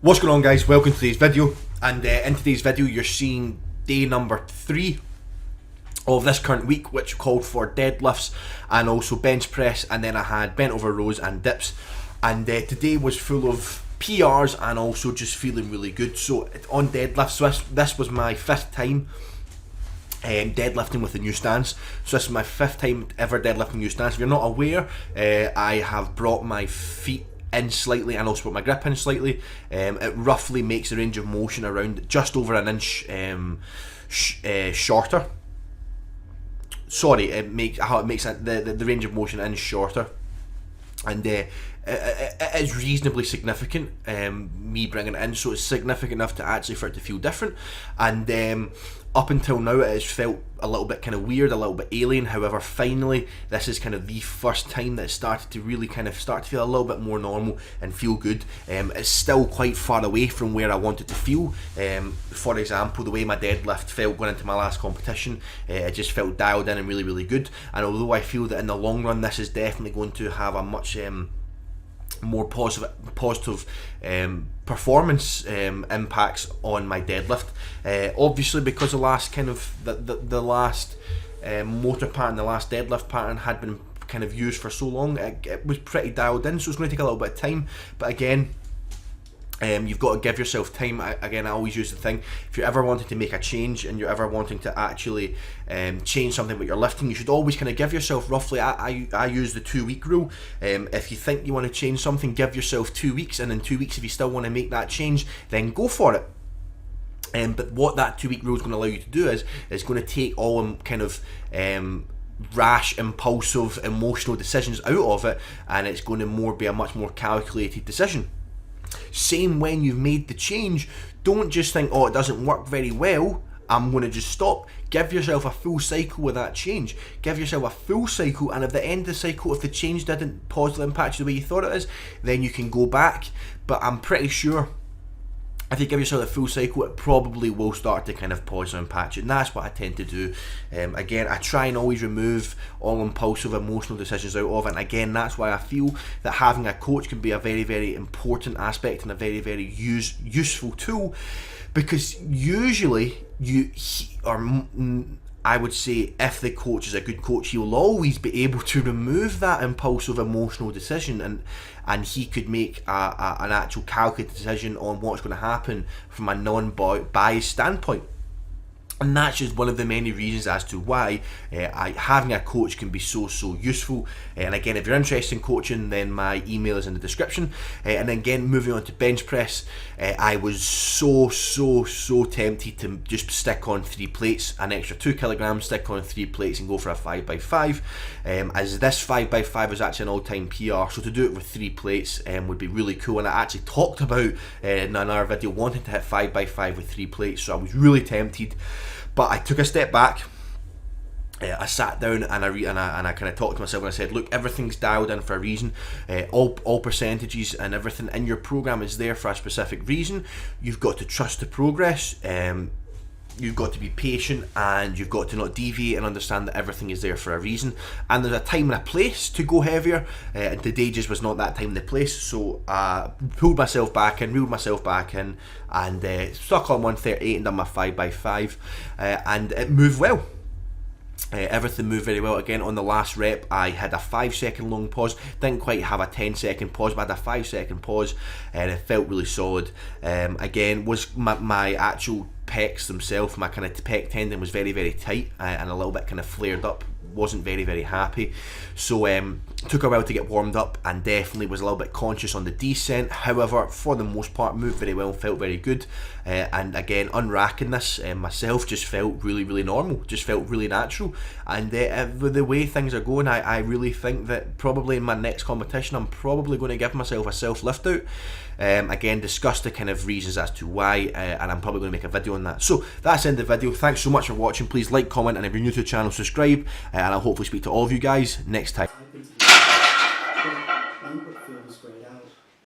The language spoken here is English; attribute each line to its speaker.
Speaker 1: What's going on, guys? Welcome to today's video, and in today's video you're seeing day number 3 of this current week, which called for deadlifts and also bench press, and then I had bent over rows and dips, and today was full of PRs and also just feeling really good. So on deadlifts, this was my 5th time deadlifting with a new stance. So this is my 5th time ever deadlifting new stance. If you're not aware, I have brought my feet in slightly and also put my grip in slightly. It roughly makes the range of motion around just over an inch shorter. Sorry, it makes the range of motion an inch shorter, and it is reasonably significant. Me bringing it in, so it's significant enough to actually for it to feel different. And up until now, it has felt a little bit kind of weird, a little bit alien. However, finally, this is kind of the first time that it started to really kind of start to feel a little bit more normal and feel good. It's still quite far away from where I want it to feel. For example, the way my deadlift felt going into my last competition, it just felt dialed in and really, really good. And although I feel that in the long run, this is definitely going to have a much more positive performance impacts on my deadlift. Obviously, because the last kind of the last motor pattern, the last deadlift pattern had been kind of used for so long, it was pretty dialed in, so it's going to take a little bit of time. But again, you've got to give yourself time. I always use the thing, if you're ever wanting to make a change and you're ever wanting to actually change something with your lifting, you should always kind of give yourself roughly, I use the 2-week rule. If you think you want to change something, give yourself 2 weeks, and in 2 weeks, if you still want to make that change, then go for it. But what that 2-week rule is going to allow you to do is it's going to take all kind of rash, impulsive, emotional decisions out of it, and it's going to be a much more calculated decision. Same when you've made the change, don't just think, oh, it doesn't work very well, I'm going to just stop. Give yourself a full cycle with that change. Give yourself a full cycle, and at the end of the cycle, if the change didn't positively impact you the way you thought it is, then you can go back. But I'm pretty sure if you give yourself a full cycle, it probably will start to kind of positively impact you, and that's what I tend to do. Again, I try and always remove all impulsive emotional decisions out of it, and again, that's why I feel that having a coach can be a very, very important aspect and a very, very useful tool, because usually I would say if the coach is a good coach, he will always be able to remove that impulsive emotional decision, and he could make an actual calculated decision on what's going to happen from a non-biased standpoint. And that's just one of the many reasons as to why having a coach can be so useful. And again, if you're interested in coaching, then my email is in the description. And then again, moving on to bench press, I was so tempted to just stick on 3 plates, an extra 2 kilograms, stick on 3 plates and go for a 5x5. As this 5x5 is actually an all-time PR, so to do it with 3 plates would be really cool. And I actually talked about in another video wanting to hit 5x5 with 3 plates, so I was really tempted. But I took a step back. I sat down and I kind of talked to myself, and I said, look, everything's dialed in for a reason. All percentages and everything in your program is there for a specific reason. You've got to trust the progress. You've got to be patient, and you've got to not deviate and understand that everything is there for a reason. And there's a time and a place to go heavier, and today just was not that time and the place. So I pulled myself back in, reeled myself back in, and stuck on 138 and done my 5x5, and it moved well. Everything moved very well. Again, on the last rep, I had a 5-second long pause. Didn't quite have a 10-second pause, but I had a 5-second pause, and it felt really solid. Again, was my actual pecs themselves, my kind of pec tendon was very, very tight and a little bit kind of flared up. Wasn't very, very happy. So took a while to get warmed up, and definitely was a little bit conscious on the descent. However, for the most part, moved very well, felt very good. And again, unracking this myself just felt really, really normal, just felt really natural. And with the way things are going, I really think that probably in my next competition, I'm probably going to give myself a self lift out. Again, discuss the kind of reasons as to why, and I'm probably going to make a video on that. So that's the end of the video. Thanks so much for watching. Please like, comment, and if you're new to the channel, subscribe, and I'll hopefully speak to all of you guys next time.